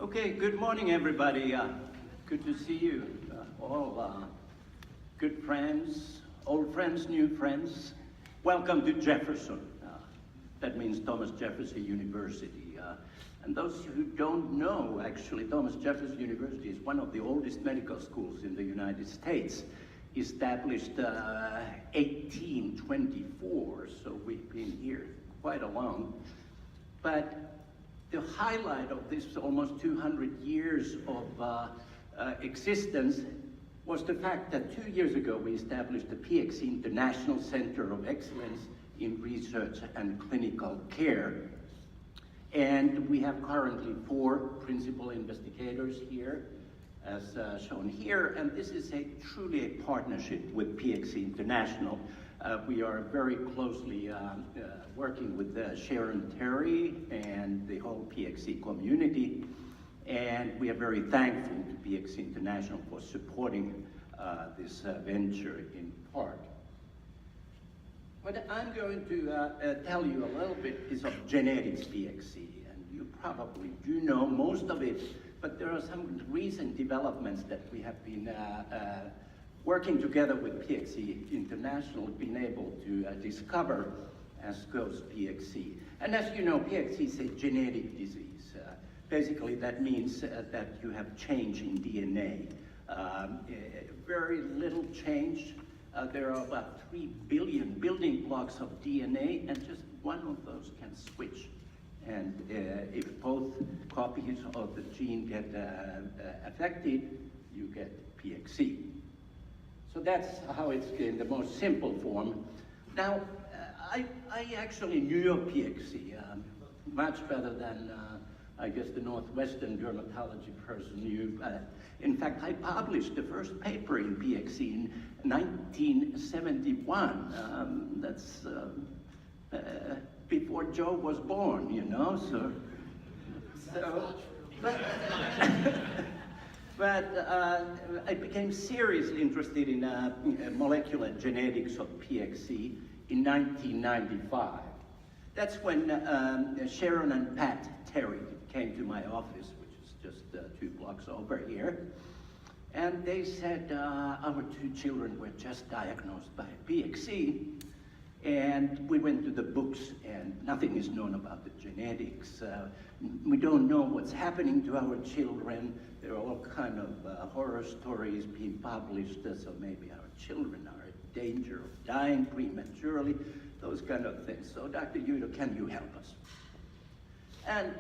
Okay, good morning, everybody. Good to see you all. Good friends, old friends, new friends. Welcome to Jefferson. That means Thomas Jefferson University. And those who don't know, actually, Thomas Jefferson University is one of the oldest medical schools in the United States, established 1824, so we've been here quite a long. But the highlight of this almost 200 years of existence was the fact that 2 years ago we established the PXE International Center of Excellence in Research and Clinical Care. And we have currently 4 principal investigators here, as shown here, and this is truly a partnership with PXE International. We are very closely working with Sharon Terry and the whole PXE community, and we are very thankful to PXE International for supporting this venture in part. What I'm going to tell you a little bit is of genetics PXE, and you probably do know most of it, but there are some recent developments that we have been working together with PXE International, been able to discover as goes PXE. And as you know, PXE is a genetic disease. Basically, that means that you have change in DNA. Very little change. There are about 3 billion building blocks of DNA, and just one of those can switch. And if both copies of the gene get affected, you get PXE. So that's how it's in the most simple form. Now, I actually knew of PXE much better than I guess the Northwestern dermatology person knew. In fact, I published the first paper in PXE in 1971. That's before Joe was born, you know, so but I became seriously interested in molecular genetics of PXE in 1995. That's when Sharon and Pat Terry came to my office, which is just 2 blocks over here. And they said our 2 children were just diagnosed by PXE. And we went to the books, and nothing is known about the genetics. We don't know what's happening to our children. There are all kind of horror stories being published, so maybe our children are in danger of dying prematurely, those kind of things. So Dr. Uitto, can you help us? And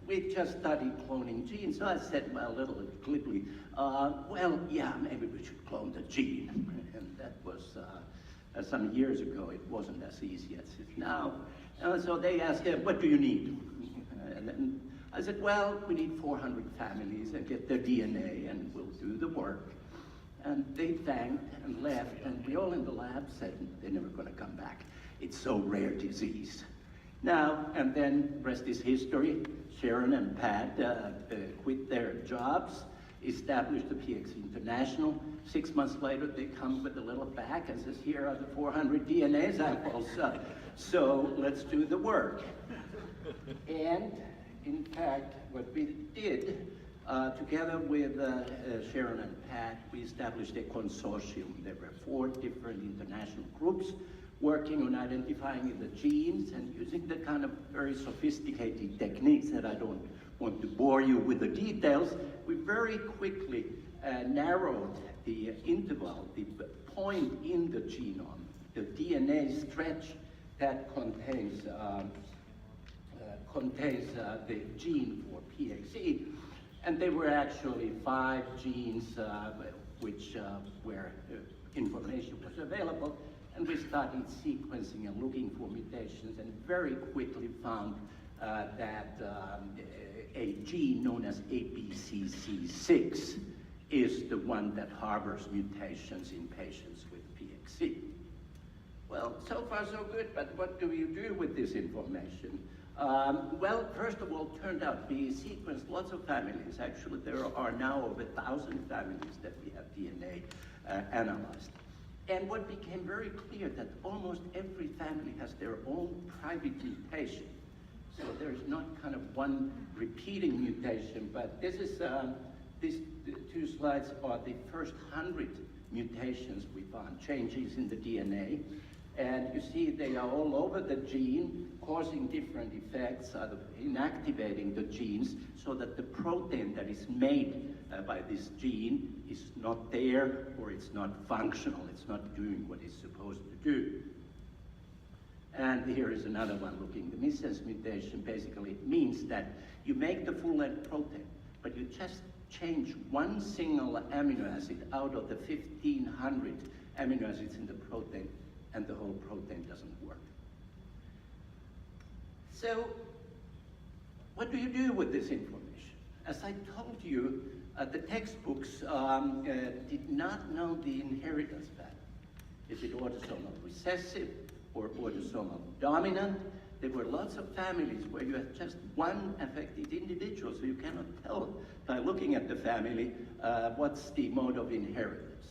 we just studied cloning genes. So I said, well, a little glibly, well, yeah, maybe we should clone the gene. And that was some years ago. It wasn't as easy as it is now. So they asked, what do you need? And then I said, well, we need 400 families and get their DNA and we'll do the work. And they thanked and left, and we all in the lab said, they're never gonna come back. It's so rare disease. Now, and then rest is history. Sharon and Pat quit their jobs, established the PXE International. 6 months later, they come with a little bag and says, here are the 400 DNA samples. So let's do the work. And in fact, what we did, together with Sharon and Pat, we established a consortium. There were 4 different international groups working on identifying the genes and using the kind of very sophisticated techniques that I don't want to bore you with the details. We very quickly narrowed the interval, the point in the genome, the DNA stretch that contains the gene for PXE. And there were actually 5 genes which where information was available. And we started sequencing and looking for mutations, and very quickly found that a gene known as ABCC6 is the one that harbors mutations in patients with PXE. Well, so far so good, but what do you do with this information? Well, first of all, it turned out we sequenced lots of families. Actually, there are now over 1,000 families that we have DNA analyzed. And what became very clear that almost every family has their own private mutation. So there's not kind of one repeating mutation, but this is, these two slides are the first 100 mutations we found, changes in the DNA. And you see they are all over the gene, causing different effects, either inactivating the genes so that the protein that is made by this gene is not there, or it's not functional, it's not doing what it's supposed to do. And here is another one looking. The missense mutation basically means that you make the full-length protein, but you just change one single amino acid out of the 1,500 amino acids in the protein, and the whole protein doesn't work. So, what do you do with this information? As I told you, the textbooks did not know the inheritance pattern. Is it autosomal recessive or autosomal dominant? There were lots of families where you had just one affected individual, so you cannot tell by looking at the family what's the mode of inheritance.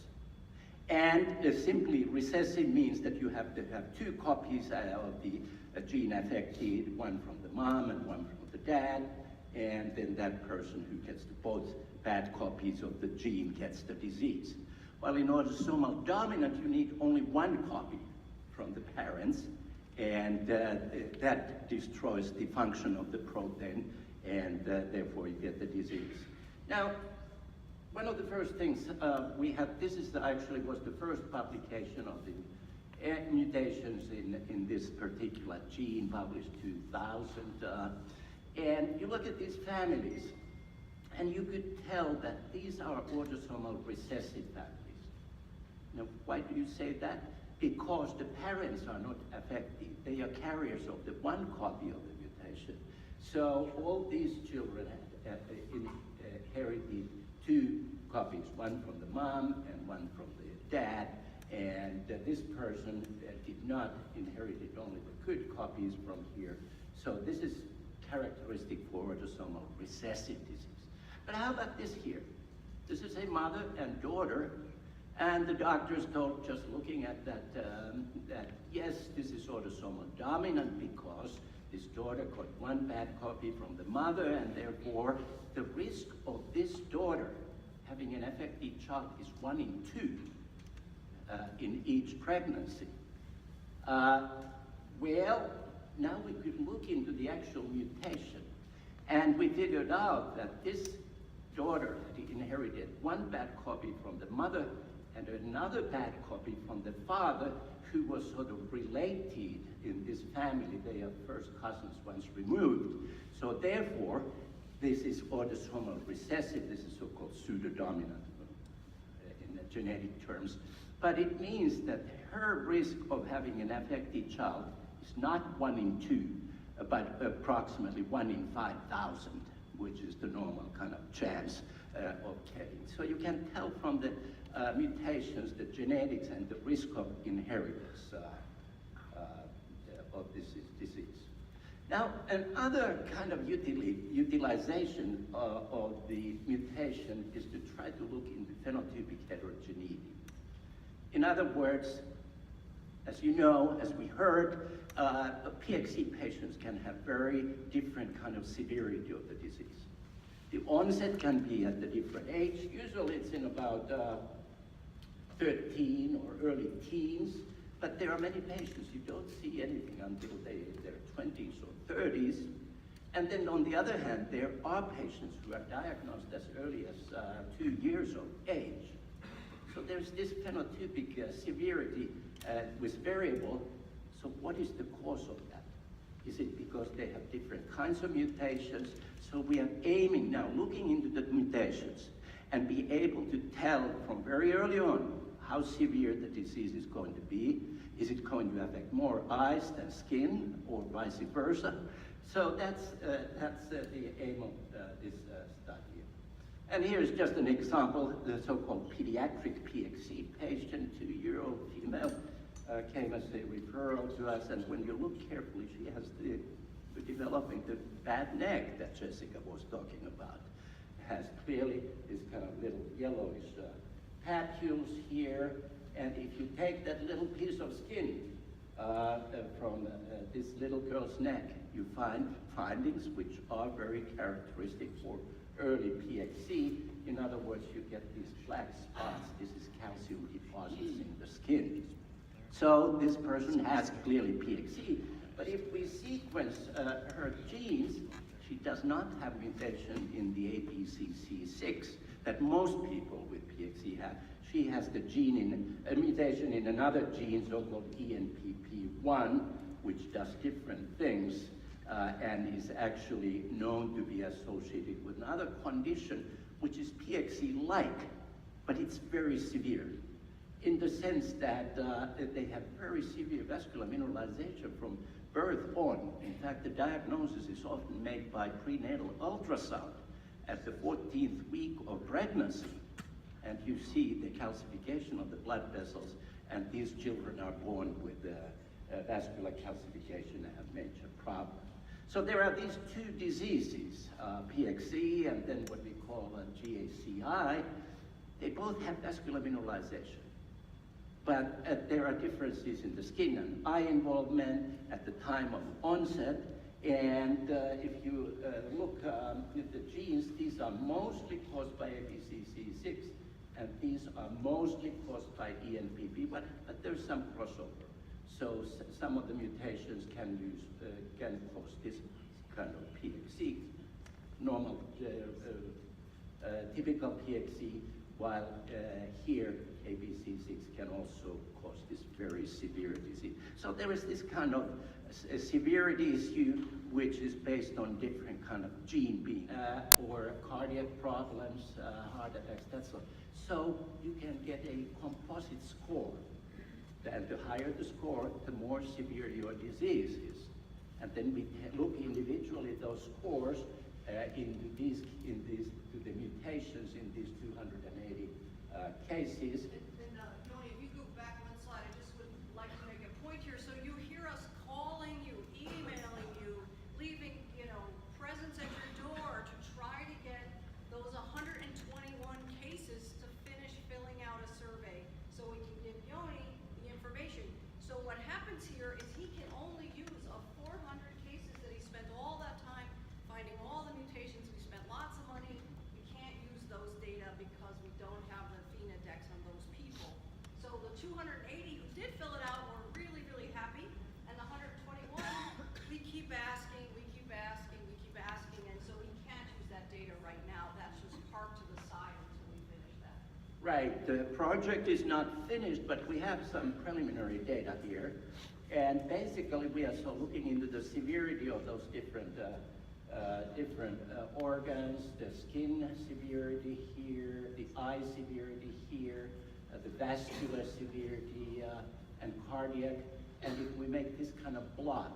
And simply recessive means that you have to have two copies of the gene affected, one from the mom and one from the dad, and then that person who gets both bad copies of the gene gets the disease. While in autosomal dominant, you need only one copy from the parents, and that destroys the function of the protein, and therefore you get the disease. Now, one of the first things we have, this is actually was the first publication of the mutations in this particular gene, published 2000. And you look at these families, and you could tell that these are autosomal recessive families. Now, why do you say that? Because the parents are not affected. They are carriers of the one copy of the mutation. So all these children inherited two copies, one from the mom and one from the dad, and this person did not inherit only the good copies from here. So this is characteristic for autosomal recessive disease. But how about this here? This is a mother and daughter, and the doctors told, just looking at that, that yes, this is autosomal dominant because this daughter got one bad copy from the mother, and therefore the risk of this daughter having an affected child is 1 in 2 in each pregnancy. Well, now we could look into the actual mutation, and we figured out that this daughter had inherited one bad copy from the mother and another bad copy from the father, who was sort of related in this family. They are first cousins once removed. So therefore, this is autosomal recessive. This is so-called pseudodominant in the genetic terms. But it means that her risk of having an affected child is not 1 in 2, but approximately 1 in 5,000, which is the normal kind of chance of getting. So you can tell from the mutations, the genetics, and the risk of inheritance of this disease. Now, another kind of utilization of the mutation is to try to look into phenotypic heterogeneity. In other words, as you know, as we heard, PXE patients can have very different kind of severity of the disease. The onset can be at a different age. Usually it's in about 13 or early teens, but there are many patients you don't see anything until their 20s or 30s. And then on the other hand, there are patients who are diagnosed as early as 2 years of age. So there's this phenotypic severity with variable. So what is the cause of that? Is it because they have different kinds of mutations? So we are aiming now, looking into the mutations, and be able to tell from very early on how severe the disease is going to be. Is it going to affect more eyes than skin, or vice versa? So that's the aim of this study. And here's just an example. The so-called pediatric PXE patient, 2-year-old female, came as a referral to us, and when you look carefully, she has developing the bad neck that Jessica was talking about. Has clearly this kind of little yellowish papules here, and if you take that little piece of skin from this little girl's neck you find findings which are very characteristic for early PXE. In other words, you get these black spots. This is calcium deposits in the skin. So this person has clearly PXE, but if we sequence her genes, she does not have mutation in the ABCC6 that most people with PXE have. She has the gene in a mutation in another gene, so-called ENPP1, which does different things and is actually known to be associated with another condition, which is PXE-like, but it's very severe, in the sense that they have very severe vascular mineralization from birth on. In fact, the diagnosis is often made by prenatal ultrasound at the 14th week of pregnancy. And you see the calcification of the blood vessels, and these children are born with vascular calcification and a major problem. So there are these two diseases, PXE and then what we call GACI. They both have vascular mineralization. But there are differences in the skin and eye involvement at the time of onset. And if you look at the genes, these are mostly caused by ABCC6, and these are mostly caused by ENPP, but there's some crossover. So some of the mutations can cause this kind of PXE, normal, typical PXE, while here ABCC6 can also cause this very severe disease. So there is this kind of severity issue which is based on different kind of gene being, or cardiac problems, heart attacks, that's all. So you can get a composite score. And the higher the score, the more severe your disease is. And then we look individually at those scores to the mutations in these 280 cases. Jouni, if you go back one slide, I just would like to make a point here. So you hear us calling you, emailing you, leaving, presents at your door to try to get those 121 cases to finish filling out a survey so we can give Jouni the information. So what happens here is he can only use of 400 cases that he spent all that time finding all the mutations. We spent lots of money. We can't use those data because we don't have the phenodex on those people. So the 280 who did fill it out were really, really happy. And the 121, we keep asking, and so we can't use that data right now. That's just parked to the side until we finish that. Right, the project is not finished, but we have some preliminary data here. And basically we are so looking into the severity of those different organs, the skin severity here, the eye severity here, the vascular severity, and cardiac. And if we make this kind of blot,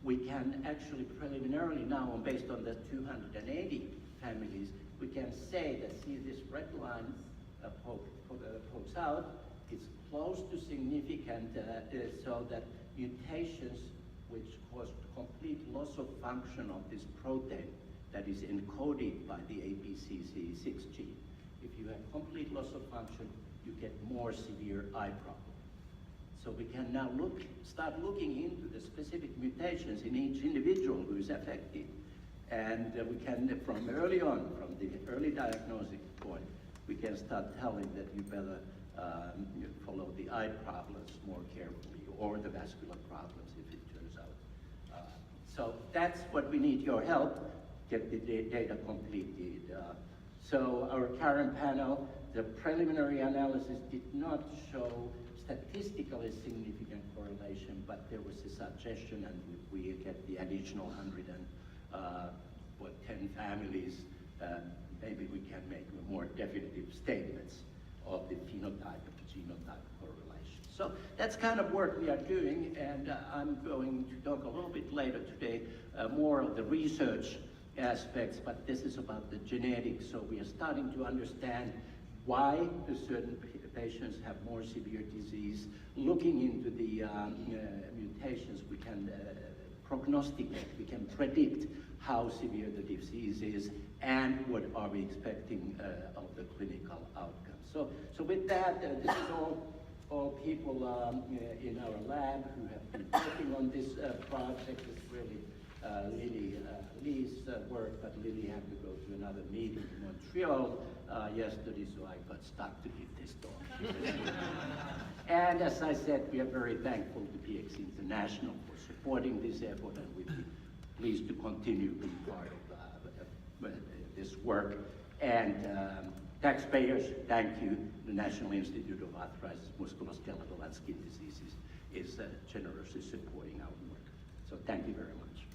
we can actually preliminarily now, based on the 280 families, we can say that, see this red line pokes out, it's close to significant, so that mutations which cause complete loss of function of this protein that is encoded by the ABCC6 gene. If you have complete loss of function, you get more severe eye problems. So we can now start looking into the specific mutations in each individual who is affected. And we can, from early on, from the early diagnostic point, we can start telling that you better follow the eye problems more carefully, or the vascular problems if it turns out. So that's what we need your help, get the data completed. So our current panel, the preliminary analysis did not show statistically significant correlation, but there was a suggestion, and we get the additional 110 families, maybe we can make more definitive statements of the phenotype and genotype correlation. So that's kind of work we are doing, and I'm going to talk a little bit later today more of the research aspects, but this is about the genetics. So we are starting to understand why certain patients have more severe disease. Looking into the mutations, we can prognosticate, we can predict how severe the disease is and what are we expecting of the clinical outcomes. So with that, this is all people in our lab who have been working on this project. It's really Lee's work, but Lily had to go to another meeting in Montreal yesterday, so I got stuck to give this talk. And as I said, we are very thankful to PXE International for supporting this effort, and we'd be pleased to continue being part of this work. And taxpayers, thank you. The National Institute of Arthritis, Musculoskeletal and Skin Diseases is generously supporting our work. So thank you very much.